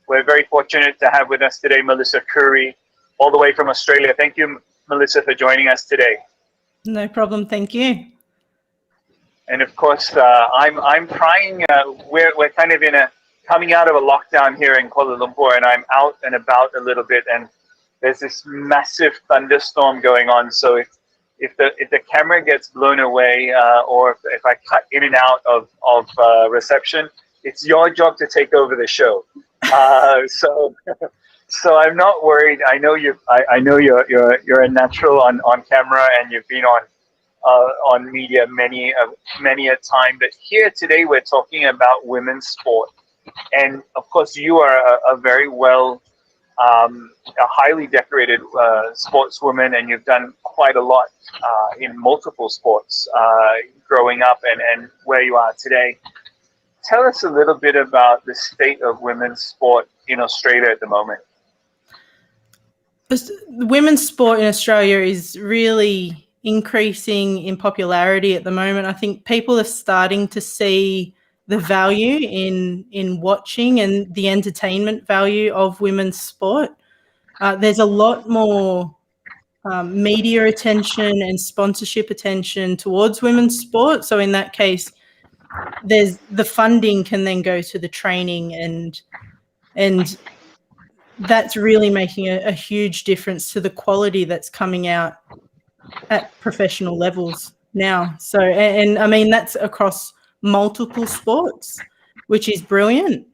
we're very fortunate to have with us today Melissa Khoury, all the way from Australia. Thank you, Melissa, for joining us today. No problem. Thank you. And of course, I'm trying. We're kind of coming out of a lockdown here in Kuala Lumpur, and I'm out and about a little bit, and there's this massive thunderstorm going on. So if the camera gets blown away, or if I cut in and out of reception, it's your job to take over the show. So I'm not worried. I know you're a natural on camera, and you've been on media many a time. But here today we're talking about women's sport, and of course you are a very a highly decorated sportswoman, and you've done quite a lot in multiple sports growing up and where you are today. Tell us a little bit about the state of women's sport in Australia at the moment. Women's sport in Australia is really increasing in popularity at the moment. I think people are starting to see the value in watching and the entertainment value of women's sport. There's a lot more media attention and sponsorship attention towards women's sport. So in that case, there's the funding can then go to the training, and that's really making a huge difference to the quality that's coming out at professional levels now. So, and I mean, that's across multiple sports, which is brilliant.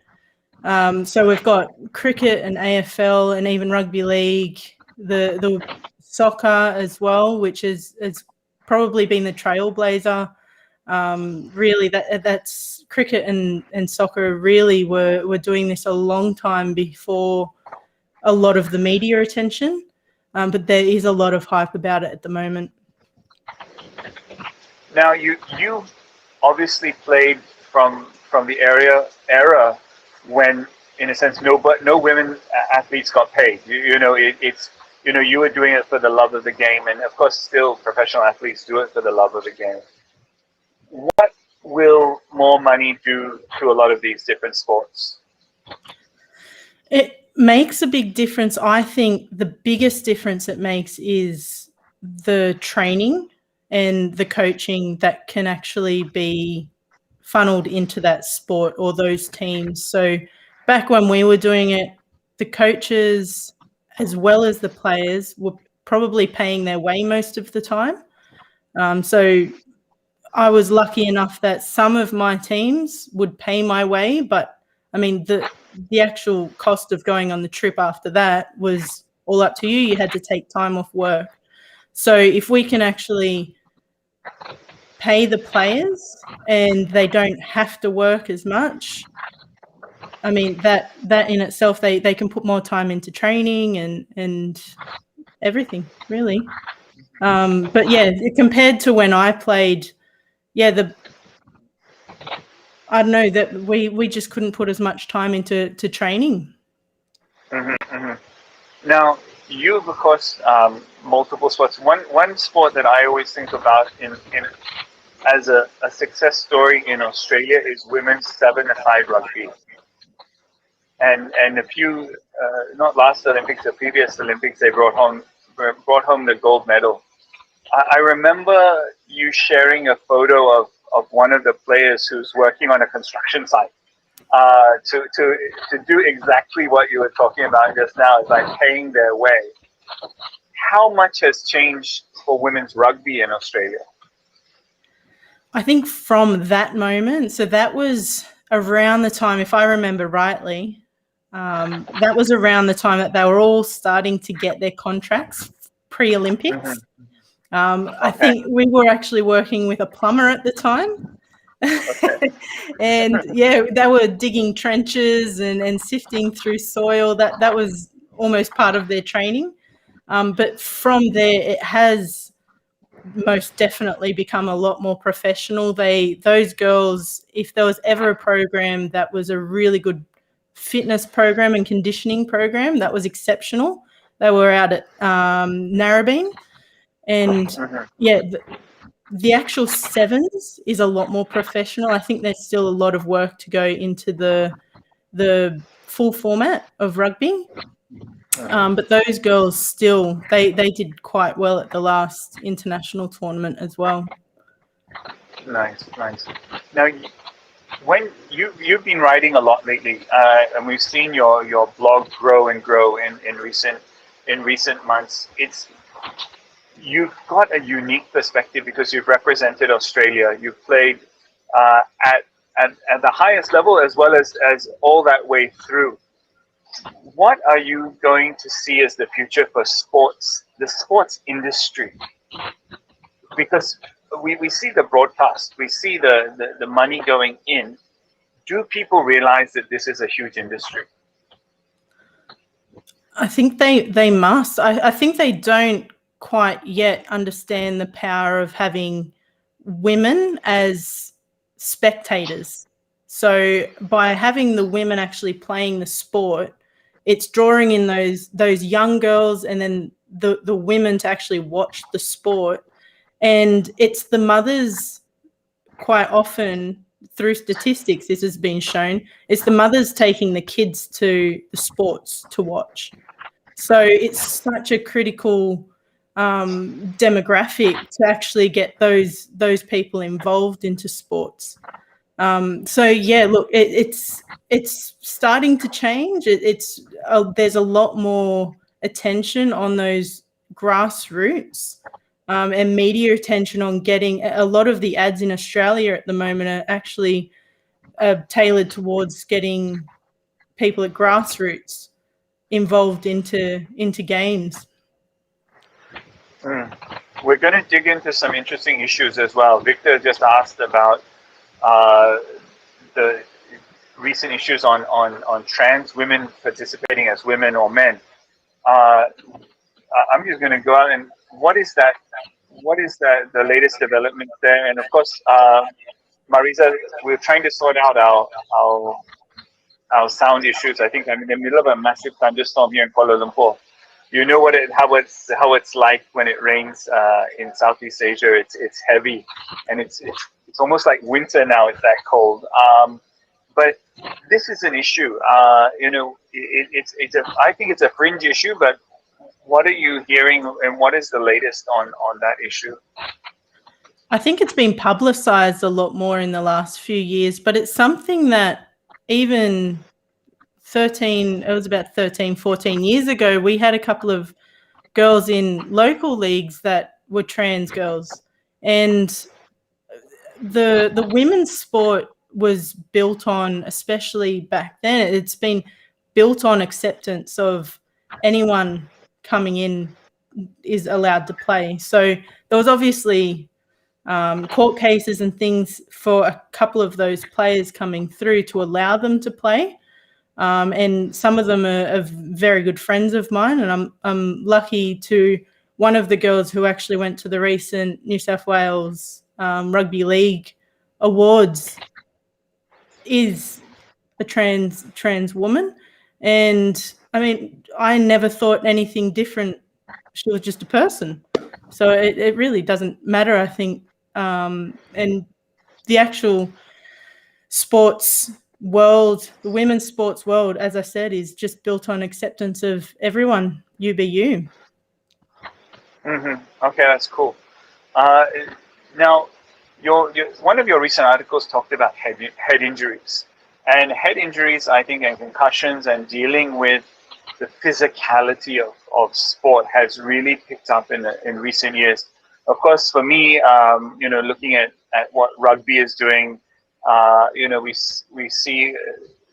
So we've got cricket and AFL and even rugby league, the soccer as well, which has probably been the trailblazer. Really, that's cricket and soccer really were doing this a long time before a lot of the media attention, but there is a lot of hype about it at the moment. Now, you obviously played from the era when, in a sense, no women athletes got paid. You were doing it for the love of the game, and of course, still professional athletes do it for the love of the game. What will more money do to a lot of these different sports? It makes a big difference. I think the biggest difference it makes is the training and the coaching that can actually be funneled into that sport or those teams. So back when we were doing it, the coaches as well as the players were probably paying their way most of the time. So I was lucky enough that some of my teams would pay my way, but I mean, the actual cost of going on the trip after that was all up to you. You had to take time off work. So if we can actually pay the players and they don't have to work as much, I mean, that in itself, they can put more time into training and everything, really. But yeah, compared to when I played, I don't know, that we just couldn't put as much time into training. Mm-hmm, mm-hmm. Now, you've, of course, multiple sports. One sport that I always think about in as a success story in Australia is women's 7-a-side rugby. And a few, not last Olympics, the previous Olympics, they brought home the gold medal. I remember you sharing a photo of one of the players who's working on a construction site to do exactly what you were talking about just now, is like paying their way. How much has changed for women's rugby in Australia? I think from that moment, so that was around the time, if I remember rightly, that was around the time that they were all starting to get their contracts pre-Olympics. Mm-hmm. I think we were actually working with a plumber at the time. Okay. And yeah, they were digging trenches and sifting through soil. That was almost part of their training. But from there, it has most definitely become a lot more professional. Those girls, if there was ever a program that was a really good fitness program and conditioning program that was exceptional, they were out at Narrabeen. And yeah, the actual sevens is a lot more professional. I think there's still a lot of work to go into the full format of rugby. But those girls still, they did quite well at the last international tournament as well. Nice. Now, when you've been writing a lot lately, and we've seen your blog grow and grow in recent months. You've got a unique perspective because you've represented Australia. You've played at the highest level as well as all that way through. What are you going to see as the future for sports, the sports industry? Because we see the broadcast, we see the money going in. Do people realize that this is a huge industry? I think they must. I think they don't quite yet understand the power of having women as spectators. So by having the women actually playing the sport, it's drawing in those young girls and then the women to actually watch the sport. And it's the mothers quite often, through statistics, this has been shown, it's the mothers taking the kids to the sports to watch. So it's such a critical demographic to actually get those people involved into sports. So yeah, look, it's starting to change. There's a lot more attention on those grassroots and media attention on getting a lot of the ads in Australia at the moment are actually tailored towards getting people at grassroots involved into games. We're going to dig into some interesting issues as well. Victor just asked about the recent issues on trans women participating as women or men. I'm just going to go out and what is the latest development there? And of course, Marisa, we're trying to sort out our sound issues. I think I'm in the middle of a massive thunderstorm here in Kuala Lumpur. You know how it's like when it rains in Southeast Asia. It's heavy, and it's almost like winter now. It's that cold. But this is an issue. I think it's a fringe issue. But what are you hearing, and what is the latest on that issue? I think it's been publicised a lot more in the last few years, but it's something that even 13 14 years ago, we had a couple of girls in local leagues that were trans girls, and the women's sport was built on, especially back then, it's been built on acceptance of anyone coming in is allowed to play. So there was obviously court cases and things for a couple of those players coming through to allow them to play. And some of them are very good friends of mine, and I'm lucky to one of the girls who actually went to the recent New South Wales Rugby League Awards is a trans woman. And I mean, I never thought anything different. She was just a person. So it really doesn't matter, I think. And the actual sports world, the women's sports world, as I said, is just built on acceptance of everyone. You be you. Okay, that's cool. Now, one of your recent articles talked about head injuries, and head injuries, I think, and concussions, and dealing with the physicality of sport has really picked up in recent years. Of course, for me, looking at what rugby is doing, we see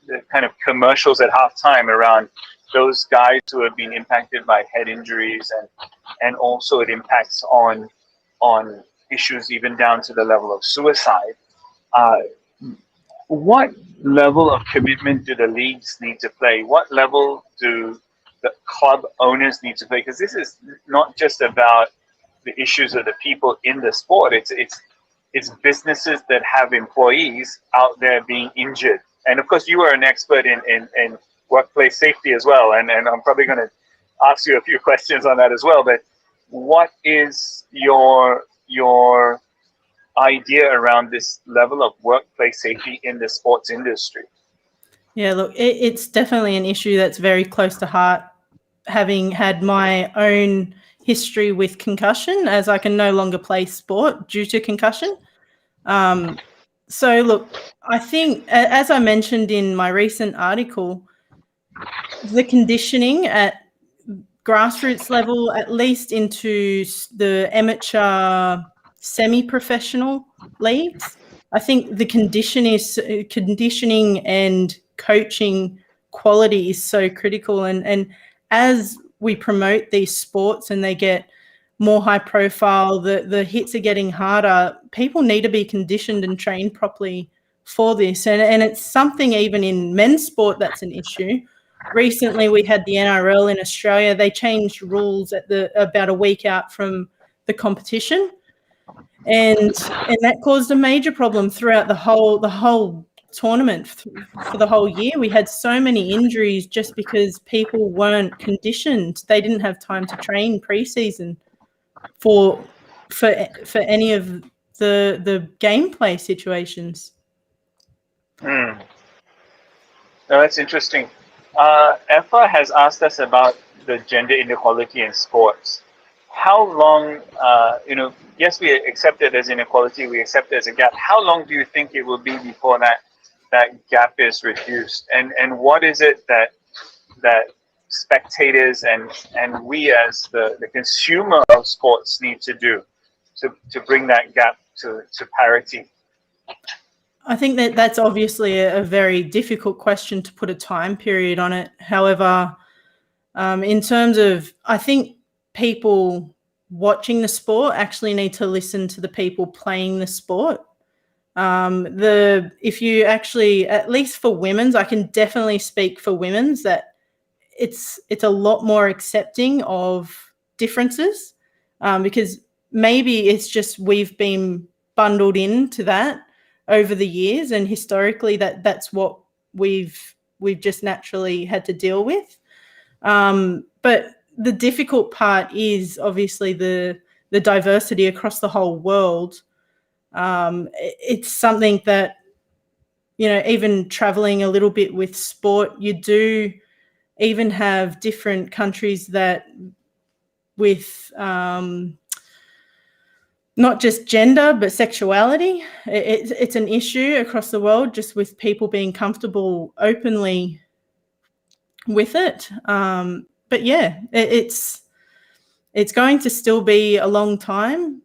the kind of commercials at halftime around those guys who have been impacted by head injuries, and also it impacts on issues even down to the level of suicide. What level of commitment do the leagues need to play? What level do the club owners need to play? Because this is not just about the issues of the people in the sport. It's businesses that have employees out there being injured. And of course, you are an expert in workplace safety as well. And I'm probably going to ask you a few questions on that as well. But what is your idea around this level of workplace safety in the sports industry? Yeah, look, it's definitely an issue that's very close to heart, having had my own history with concussion, as I can no longer play sport due to concussion. So, look, I think, as I mentioned in my recent article, the conditioning at grassroots level, at least into the amateur semi-professional leagues, I think the conditioning and coaching quality is so critical. And as we promote these sports and they get more high profile, the hits are getting harder, people need to be conditioned and trained properly for this. And it's something even in men's sport that's an issue. Recently, we had the NRL in Australia. They changed rules about a week out from the competition, and that caused a major problem throughout the whole tournament for the whole year. We had so many injuries just because people weren't conditioned. They didn't have time to train pre-season for any of the gameplay situations. No, that's interesting. Effa has asked us about the gender inequality in sports. How long, yes, we accept it as inequality, we accept it as a gap. How long do you think it will be before that gap is reduced? And what is it that spectators and we as the consumer of sports need to do to bring that gap to parity? I think that's obviously a very difficult question to put a time period on it. However, in terms of, I think people watching the sport actually need to listen to the people playing the sport. If you actually, at least for women's, I can definitely speak for women's, that it's a lot more accepting of differences, because maybe it's just we've been bundled into that over the years, and historically that's what we've just naturally had to deal with. But the difficult part is obviously the diversity across the whole world. It's something that, even traveling a little bit with sport, you do even have different countries that with not just gender but sexuality, it's an issue across the world, just with people being comfortable openly with it. But yeah, it's going to still be a long time,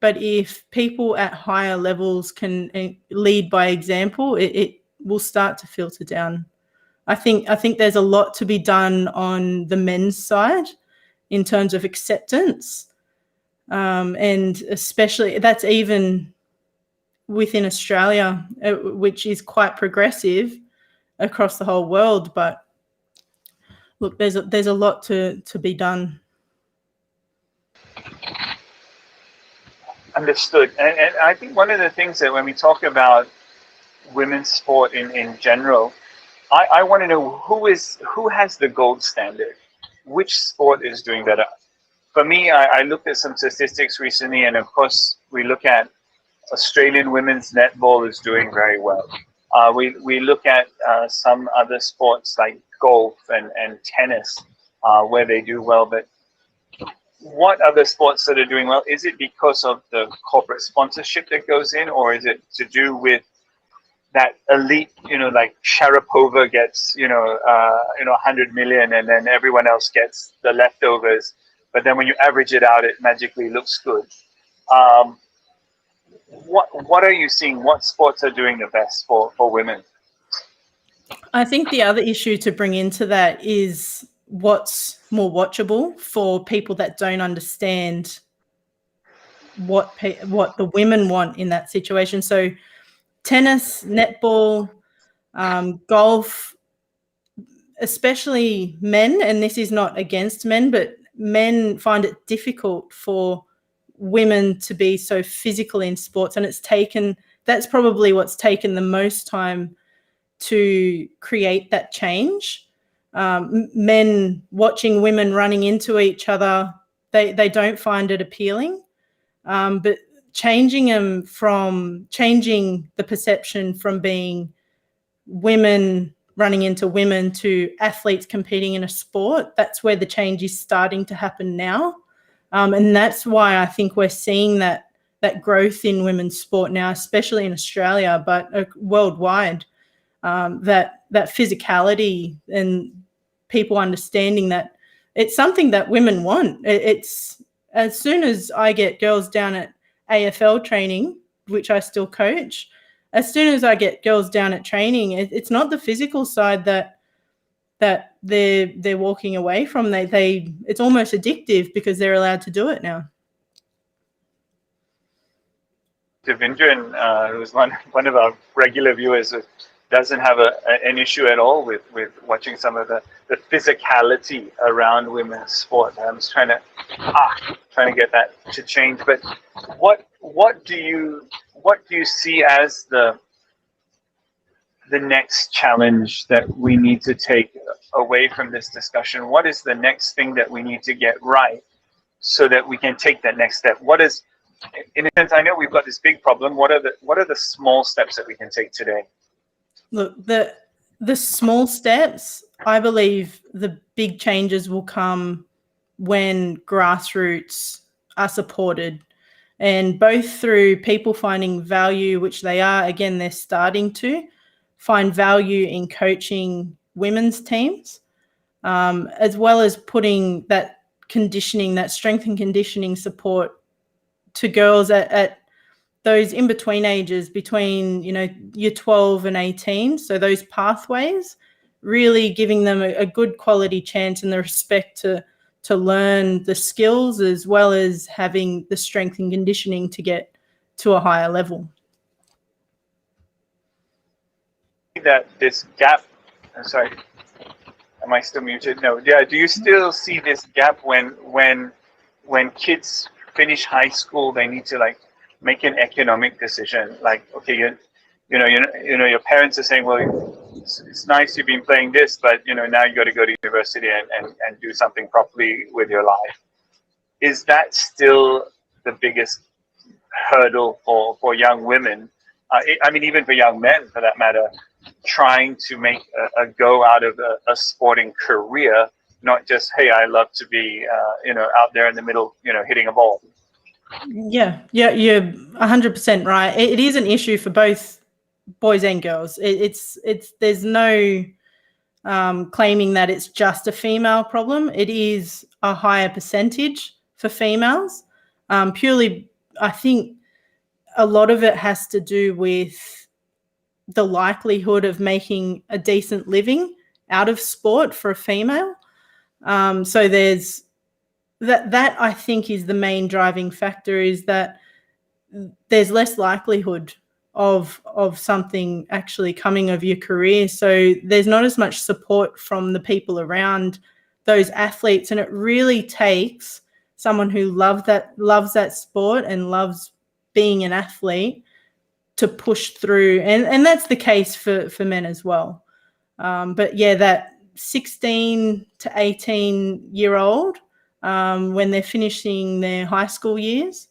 but if people at higher levels can lead by example, it will start to filter down. I think there's a lot to be done on the men's side in terms of acceptance, and especially that's even within Australia, which is quite progressive across the whole world. But look, there's a lot to be done. Understood. And I think one of the things that when we talk about women's sport in general, I want to know who has the gold standard. Which sport is doing better? For me, I looked at some statistics recently, and of course, we look at Australian women's netball is doing very well. We look at some other sports like golf and tennis, where they do well. But what other sports that are doing well? Is it because of the corporate sponsorship that goes in, or is it to do with that elite, like Sharapova gets, 100 million, and then everyone else gets the leftovers. But then when you average it out, it magically looks good. What are you seeing? What sports are doing the best for women? I think the other issue to bring into that is what's more watchable for people that don't understand what the women want in that situation. So tennis, netball, golf, especially men, and this is not against men, but men find it difficult for women to be so physical in sports, and that's probably what's taken the most time to create that change. Men watching women running into each other, they don't find it appealing. But changing the perception from being women running into women to athletes competing in a sport, that's where the change is starting to happen now. And that's why I think we're seeing that growth in women's sport now, especially in Australia, but worldwide, that physicality and people understanding that it's something that women want. It's as soon as I get girls down at AFL training, which I still coach, as soon as I get girls down at training, it's not the physical side that they're walking away from. It's almost addictive because they're allowed to do it now. Devindran, who's one of our regular viewers, doesn't have an issue at all with watching some of the physicality around women's sport. I'm just trying to get that to change. But what do you see as the next challenge that we need to take away from this discussion? What is the next thing that we need to get right so that we can take that next step? What is, in a sense, I know we've got this big problem. What are the small steps that we can take today? Look, the small steps, I believe the big changes will come when grassroots are supported, and both through people finding value, which they are, again, they're starting to find value in coaching women's teams, as well as putting that conditioning, that strength and conditioning support to girls at those in-between ages between, year 12 and 18. So those pathways, really giving them a good quality chance and the respect to learn the skills, as well as having the strength and conditioning to get to a higher level. That this gap, I'm sorry, am I still muted? No. Yeah. Do you still see this gap when kids finish high school, they need to make an economic decision? Like, okay, your parents are saying, well, it's nice you've been playing this, but now you got to go to university and do something properly with your life. Is that still the biggest hurdle for young women? I mean, even for young men, for that matter, trying to make a go out of a sporting career, not just, hey, I love to be, out there in the middle, hitting a ball. Yeah, you're 100% right. It is an issue for both boys and girls. It's there's no claiming that it's just a female problem. It is a higher percentage for females. Purely, I think a lot of it has to do with the likelihood of making a decent living out of sport for a female. So there's that I think is the main driving factor, is that there's less likelihood of something actually coming of your career. So there's not as much support from the people around those athletes, and it really takes someone who loves that sport and loves being an athlete to push through, and that's the case for men as well. But yeah, that 16 to 18-year-old, when they're finishing their high school years,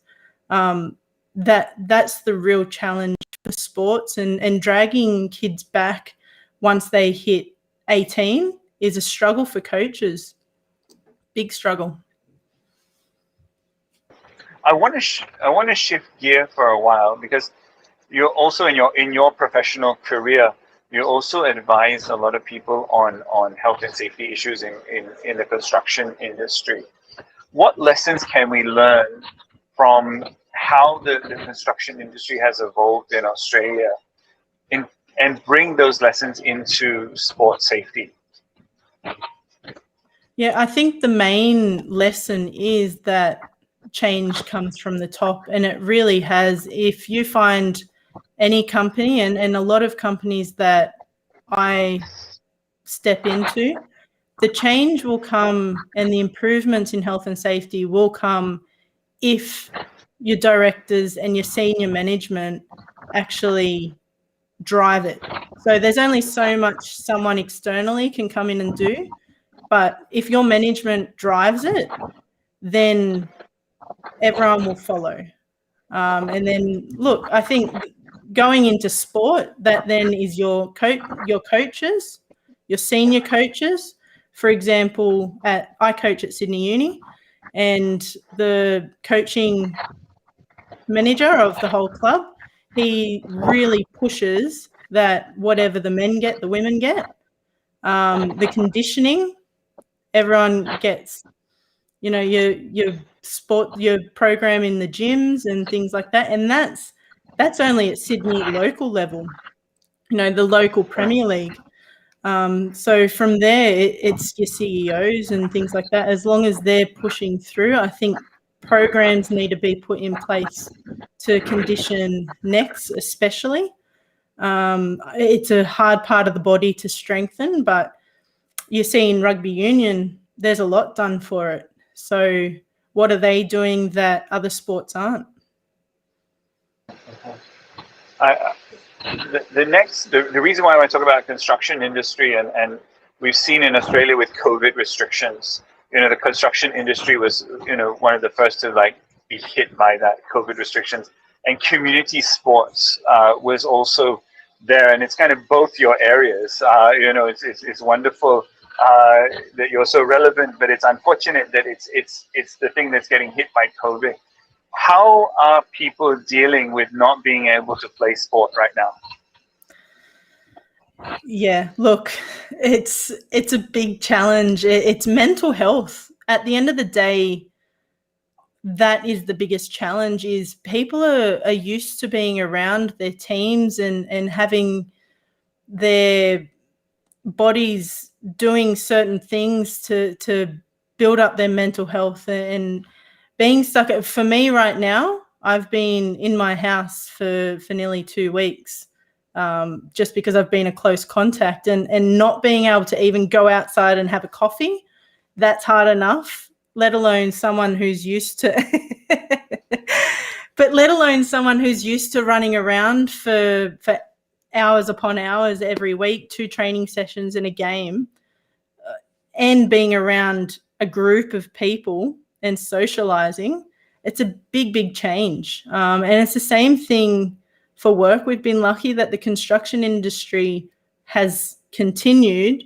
that's the real challenge for sports, and dragging kids back once they hit 18 is a struggle for coaches. Big struggle. I want to shift gear for a while, because you're also in your professional career, you also advise a lot of people on health and safety issues in the construction industry. What lessons can we learn from how the construction industry has evolved in Australia and bring those lessons into sports safety? Yeah, I think the main lesson is that change comes from the top, and it really has. If you find any company, and a lot of companies that I step into, the change will come and the improvements in health and safety will come if your directors and your senior management actually drive it. So there's only so much someone externally can come in and do, but if your management drives it, then everyone will follow. And then, look, I think going into sport, that then is your coaches, your senior coaches. For example, I coach at Sydney Uni, and the coaching manager of the whole club, he really pushes that whatever the men get, the women get. The conditioning, everyone gets, your sport, your program in the gyms and things like that. And that's only at Sydney local level, the local Premier League. So from there, it's your CEOs and things like that. As long as they're pushing through, I think programs need to be put in place to condition necks especially. It's a hard part of the body to strengthen, but you see in rugby union, there's a lot done for it. So what are they doing that other sports aren't? The reason why I want to talk about construction industry, and we've seen in Australia with COVID restrictions, the construction industry was, one of the first to be hit by that COVID restrictions, and community sports was also there, and it's kind of both your areas. It's wonderful that you're so relevant, but it's unfortunate that it's the thing that's getting hit by COVID. How are people dealing with not being able to play sport right now? Yeah, look, it's a big challenge. It's mental health. At the end of the day, that is the biggest challenge, is people are used to being around their teams and having their bodies doing certain things to build up their mental health, and being stuck. For me right now, I've been in my house for nearly 2 weeks, just because I've been a close contact, and not being able to even go outside and have a coffee, that's hard enough, let alone someone who's used to running around for hours upon hours every week, 2 training sessions and a game, and being around a group of people and socializing. It's a big, big change. And it's the same thing for work. We've been lucky that the construction industry has continued.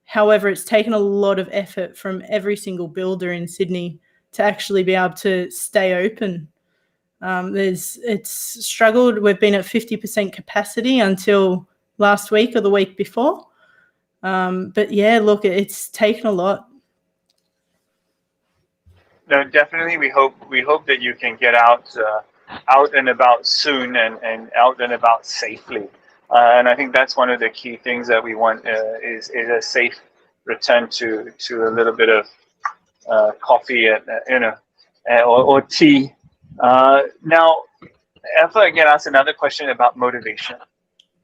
However, it's taken a lot of effort from every single builder in Sydney to actually be able to stay open. It's struggled. We've been at 50% capacity until last week or the week before. But yeah, look, it's taken a lot. No, definitely. We hope that you can get out and about soon, and out and about safely. And I think that's one of the key things that we want, is a safe return to a little bit of coffee or tea. Now, if I can ask another question about motivation,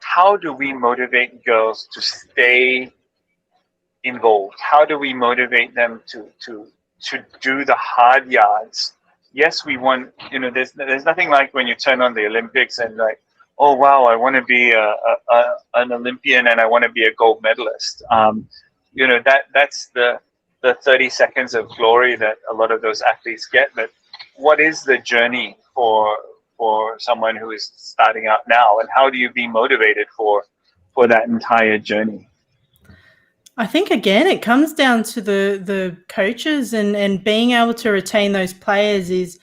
how do we motivate girls to stay involved? How do we motivate them to do the hard yards? Yes, we want, there's nothing like when you turn on the Olympics and oh wow, I want to be an Olympian and I want to be a gold medalist. That's the 30 seconds of glory that a lot of those athletes get. But what is the journey for someone who is starting out now, and how do you be motivated for that entire journey? I think, again, it comes down to the coaches and being able to retain those players, is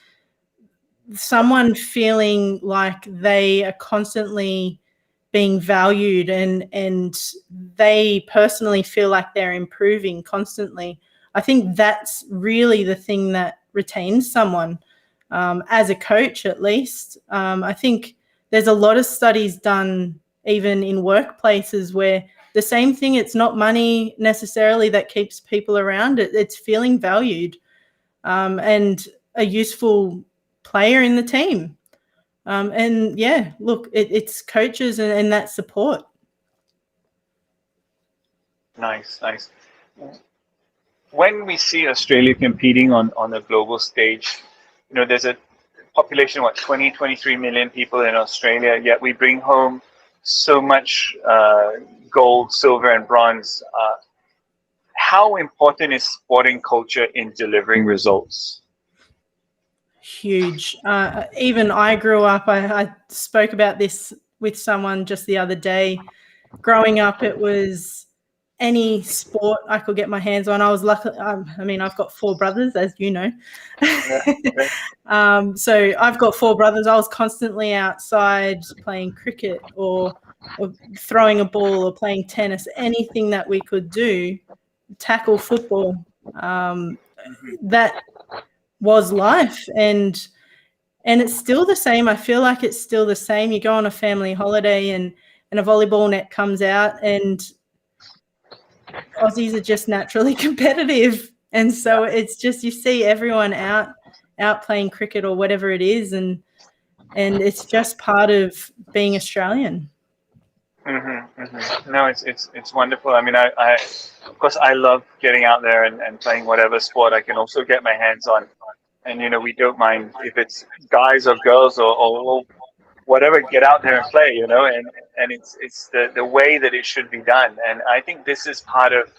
someone feeling like they are constantly being valued and they personally feel like they're improving constantly. I think that's really the thing that retains someone, as a coach at least. I think there's a lot of studies done even in workplaces where the same thing, it's not money necessarily that keeps people around. It's feeling valued, and a useful player in the team. And yeah, look, it's coaches and that support. Nice. When we see Australia competing on a global stage, there's a population, 23 million people in Australia, yet we bring home so much gold, silver, and bronze. How important is sporting culture in delivering results? Huge. Even I grew up, I spoke about this with someone just the other day. Growing up, it was any sport I could get my hands on. I was lucky. I mean, I've got 4 brothers, as you know. So I've got 4 brothers. I was constantly outside playing cricket or throwing a ball or playing tennis, anything that we could do, tackle football. That was life. And it's still the same. I feel like it's still the same. You go on a family holiday and a volleyball net comes out, and Aussies are just naturally competitive. And so it's just, you see everyone out playing cricket or whatever it is, and it's just part of being Australian. No, it's wonderful. I mean, I of course I love getting out there and playing whatever sport I can also get my hands on. And we don't mind if it's guys or girls or whatever, get out there and play, and it's the way that it should be done. And I think this is part of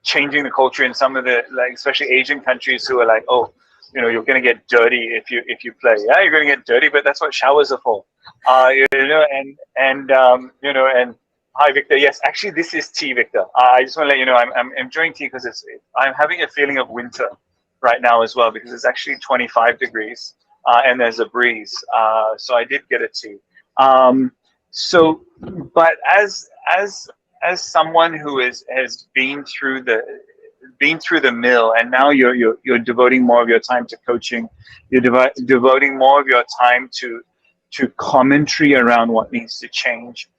changing the culture in some of the, like, especially Asian countries, who are like, oh, you're going to get dirty if you play. Yeah, you're going to get dirty, but that's what showers are for. And hi, Victor. Yes, actually, this is tea, Victor. I just want to let you know I'm enjoying tea because I'm having a feeling of winter right now as well, because it's actually 25 degrees and there's a breeze. So I did get a tea. But as someone who has been through the mill, and now you're devoting more of your time to coaching, you're devoting more of your time to commentary around what needs to change.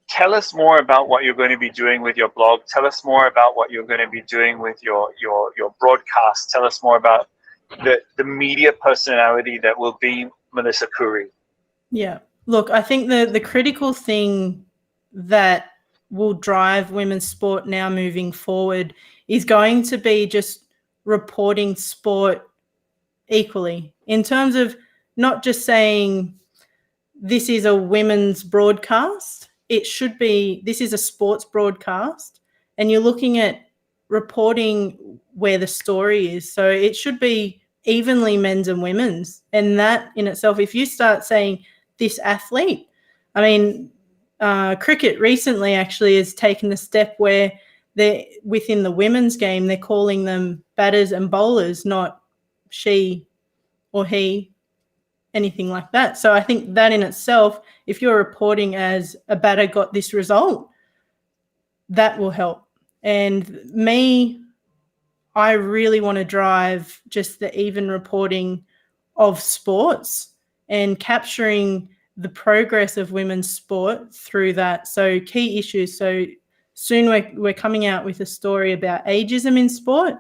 Tell us more about what you're going to be doing with your blog. Tell us more about what you're going to be doing with your broadcast. Tell us more about the media personality that will be Melissa Khoury. Yeah. Look, I think the critical thing that will drive women's sport now moving forward is going to be just reporting sport equally, in terms of not just saying this is a women's broadcast. It should be, this is a sports broadcast, and you're looking at reporting where the story is. So it should be evenly men's and women's. And that in itself, if you start saying this athlete, I mean, cricket recently actually has taken a step where they're within the women's game, they're calling them batters and bowlers, not she or he, anything like that. So I think that in itself, if you're reporting as a batter got this result, that will help. And I really want to drive just the even reporting of sports and capturing the progress of women's sport through that. So key issues. So soon we're coming out with a story about ageism in sport,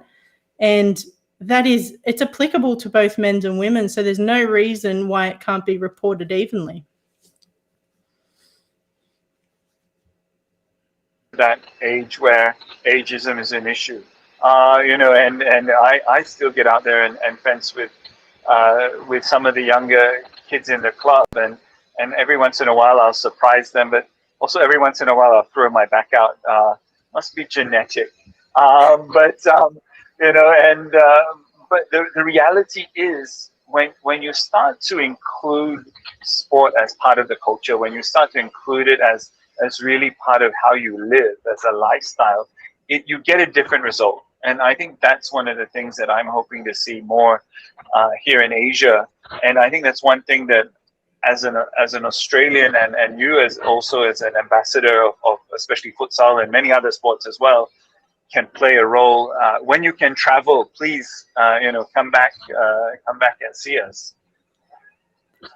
and it's applicable to both men's and women. So there's no reason why it can't be reported evenly. That age where ageism is an issue, and I still get out there and fence with some of the younger kids in the club, and every once in a while I'll surprise them, but also every once in a while I'll throw my back out. Must be genetic, but the reality is, when you start to include sport as part of the culture, when you start to include it as really part of how you live as a lifestyle, you get a different result. And I think that's one of the things that I'm hoping to see more here in Asia. And I think that's one thing that, as an Australian, and you as an ambassador of especially futsal and many other sports as well, can play a role. When you can travel, please, come back and see us.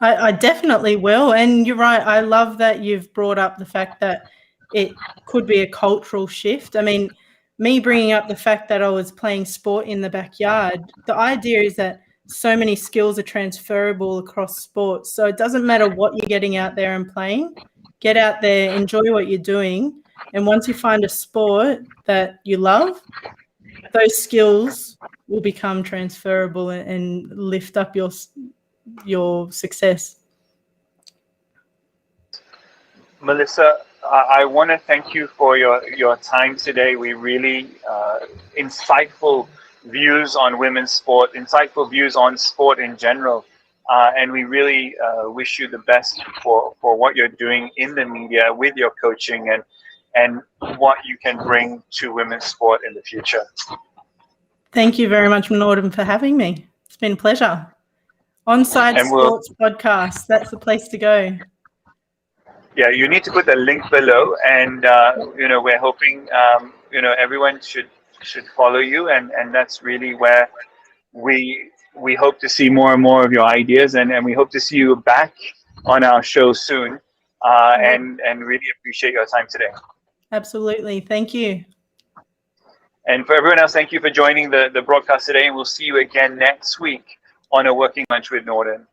I definitely will. And you're right. I love that you've brought up the fact that it could be a cultural shift. I mean, me bringing up the fact that I was playing sport in the backyard, the idea is that so many skills are transferable across sports. So it doesn't matter what you're getting out there and playing. Get out there, enjoy what you're doing. And once you find a sport that you love, those skills will become transferable and lift up your success. Melissa, I want to thank you for your time today. We really insightful views on women's sport, insightful views on sport in general, and we really wish you the best for what you're doing in the media with your coaching, and what you can bring to women's sport in the future. Thank you very much, Nordin, for having me. It's been a pleasure. Onside Sports Podcasts, that's the place to go. Yeah, you need to put the link below, and we're hoping everyone should follow you, and that's really where we hope to see more and more of your ideas, and we hope to see you back on our show soon, and really appreciate your time today. Absolutely, thank you. And for everyone else, thank you for joining the broadcast today, and we'll see you again next week on A Working Lunch with Nordin.